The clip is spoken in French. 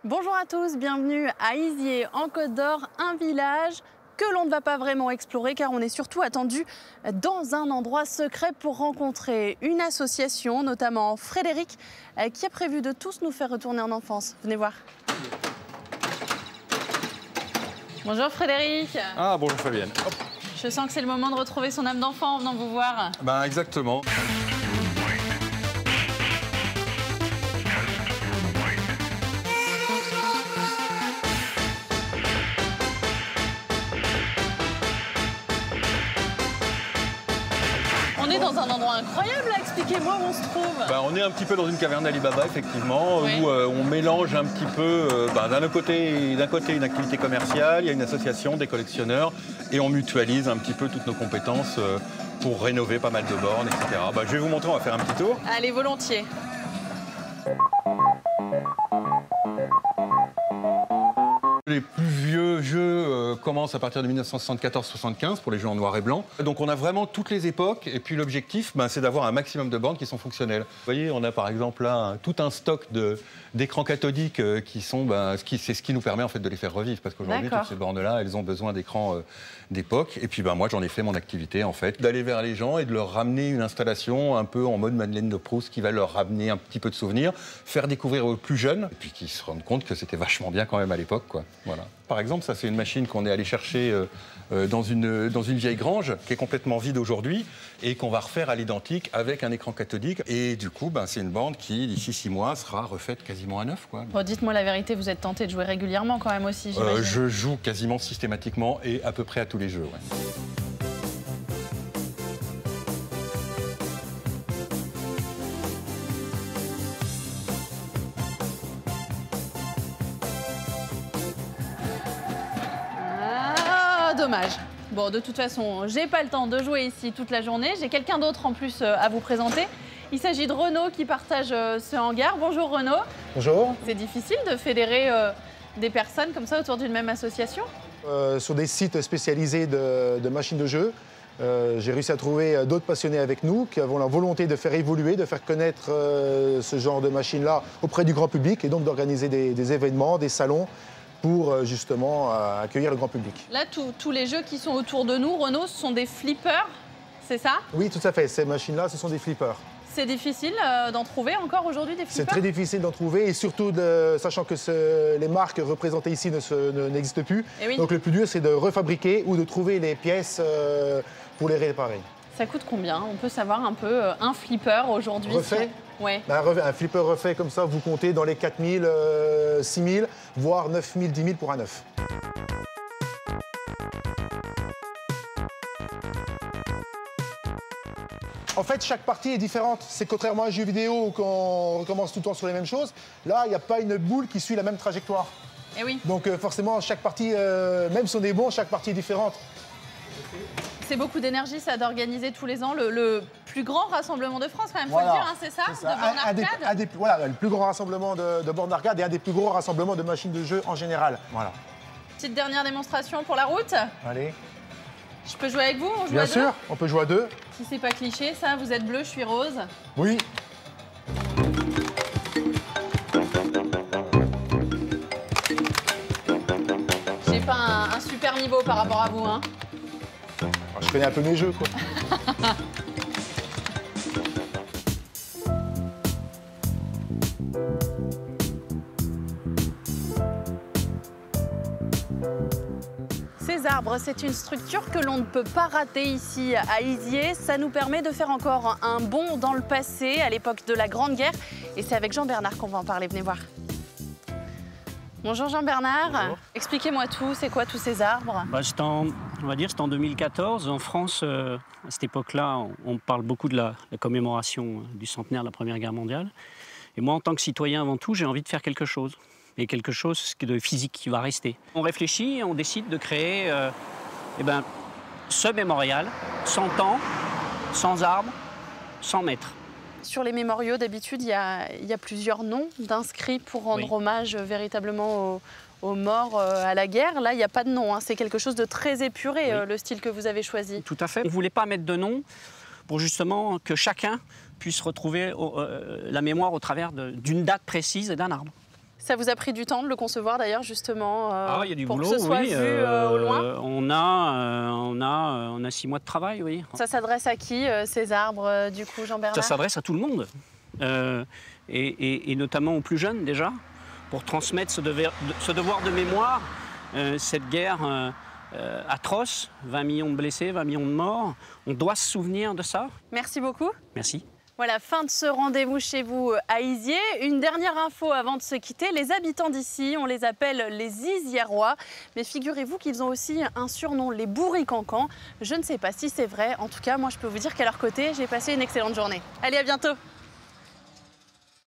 Bonjour à tous, bienvenue à Izier en Côte d'Or, un village que l'on ne va pas vraiment explorer car on est surtout attendu dans un endroit secret pour rencontrer une association, notamment Frédéric, qui a prévu de tous nous faire retourner en enfance. Venez voir. Bonjour Frédéric. Ah, bonjour Fabienne. Hop. Je sens que c'est le moment de retrouver son âme d'enfant en venant vous voir. Ben exactement. On est dans un endroit incroyable, expliquez-moi où on se trouve. Ben, on est un petit peu dans une caverne d'Alibaba, effectivement, Oui. où on mélange un petit peu, d'un côté une activité commerciale, il y a une association, des collectionneurs, et on mutualise un petit peu toutes nos compétences pour rénover pas mal de bornes, etc. Ben, je vais vous montrer, on va faire un petit tour. Allez, volontiers. Les plus vieux jeux commencent à partir de 1974-75 pour les jeux en noir et blanc. Donc on a vraiment toutes les époques et puis l'objectif c'est d'avoir un maximum de bornes qui sont fonctionnelles. Vous voyez, on a par exemple là tout un stock d'écrans cathodiques qui sont, c'est ce qui nous permet en fait de les faire revivre parce qu'aujourd'hui toutes ces bornes-là, elles ont besoin d'écrans d'époque. Et puis moi j'en ai fait mon activité en fait, d'aller vers les gens et de leur ramener une installation un peu en mode Madeleine de Proust qui va leur ramener un petit peu de souvenirs, faire découvrir aux plus jeunes et puis qu'ils se rendent compte que c'était vachement bien quand même à l'époque, quoi. Voilà. Par exemple, ça c'est une machine qu'on est allé chercher dans une vieille grange qui est complètement vide aujourd'hui et qu'on va refaire à l'identique avec un écran cathodique. Et du coup, c'est une borne qui, d'ici 6 mois, sera refaite quasiment à neuf, quoi. Bon, dites-moi la vérité, vous êtes tenté de jouer régulièrement quand même aussi, j'imagine. Je joue quasiment systématiquement et à peu près à tous les jeux, ouais. Dommage. Bon, de toute façon, j'ai pas le temps de jouer ici toute la journée. J'ai quelqu'un d'autre en plus à vous présenter. Il s'agit de Renaud qui partage ce hangar. Bonjour Renaud. Bonjour. C'est difficile de fédérer des personnes comme ça autour d'une même association? Sur des sites spécialisés de machines de jeu, j'ai réussi à trouver d'autres passionnés avec nous qui avons la volonté de faire évoluer, de faire connaître ce genre de machines-là auprès du grand public et donc d'organiser des événements, des salons pour justement accueillir le grand public. Là, tous les jeux qui sont autour de nous, Renaud, ce sont des flippers, c'est ça? Oui, tout à fait. Ces machines-là, ce sont des flippers. C'est difficile d'en trouver encore aujourd'hui des flippers? C'est très difficile d'en trouver et surtout sachant que les marques représentées ici n'existent plus. Oui. Donc le plus dur, c'est de refabriquer ou de trouver les pièces pour les réparer. Ça coûte combien? On peut savoir un peu un flipper aujourd'hui? Refait? Ouais. Un flipper refait comme ça, vous comptez dans les 4 000, 6 000, voire 9 000, 10 000 pour un neuf. En fait, chaque partie est différente. C'est contrairement à un jeu vidéo où on recommence tout le temps sur les mêmes choses. Là, il n'y a pas une boule qui suit la même trajectoire. Eh oui. Donc forcément, chaque partie, même si on est bon, chaque partie est différente. C'est beaucoup d'énergie, ça, d'organiser tous les ans le plus grand rassemblement de France, quand même, Voilà, faut le dire, hein, c'est ça, de bornes arcade. Voilà, le plus grand rassemblement de bornes d'arcade et un des plus gros rassemblements de machines de jeu en général. Voilà. Petite dernière démonstration pour la route. Allez. Je peux jouer avec vous? On joue Bien à sûr, deux? on peut jouer à deux. Si c'est pas cliché, ça, vous êtes bleu, je suis rose. Oui. J'ai pas un super niveau par rapport à vous, hein. Je connais un peu mes jeux, quoi. Ces arbres, c'est une structure que l'on ne peut pas rater ici à Izier. Ça nous permet de faire encore un bond dans le passé, à l'époque de la Grande Guerre. Et c'est avec Jean-Bernard qu'on va en parler. Venez voir. Bonjour Jean-Bernard. Bonjour. Expliquez-moi tout. C'est quoi tous ces arbres? On va dire c'était en 2014. En France, à cette époque-là, on parle beaucoup de la commémoration du centenaire de la Première Guerre mondiale. Et moi, en tant que citoyen avant tout, j'ai envie de faire quelque chose. Et quelque chose de physique qui va rester. On réfléchit et on décide de créer ce mémorial, 100 ans, sans arbres, sans maîtres. Sur les mémoriaux, d'habitude, il y a plusieurs noms d'inscrits pour rendre hommage véritablement aux morts à la guerre. Là, il n'y a pas de nom, hein. C'est quelque chose de très épuré, le style que vous avez choisi. Tout à fait. On ne voulait pas mettre de nom pour justement que chacun puisse retrouver la mémoire au travers d'une date précise et d'un arbre. Ça vous a pris du temps de le concevoir d'ailleurs justement il y a du pour boulot, que ce soit oui. vu au loin. On a 6 mois de travail, oui. Ça s'adresse à qui ces arbres du coup, Jean-Bernard? Ça s'adresse à tout le monde, et notamment aux plus jeunes déjà, pour transmettre ce devoir de mémoire, cette guerre atroce, 20 millions de blessés, 20 millions de morts. On doit se souvenir de ça. Merci beaucoup. Merci. Voilà, fin de ce rendez-vous chez vous à Izier. Une dernière info avant de se quitter. Les habitants d'ici, on les appelle les Iziérois. Mais figurez-vous qu'ils ont aussi un surnom, les Bourricancans. Je ne sais pas si c'est vrai. En tout cas, moi, je peux vous dire qu'à leur côté, j'ai passé une excellente journée. Allez, à bientôt.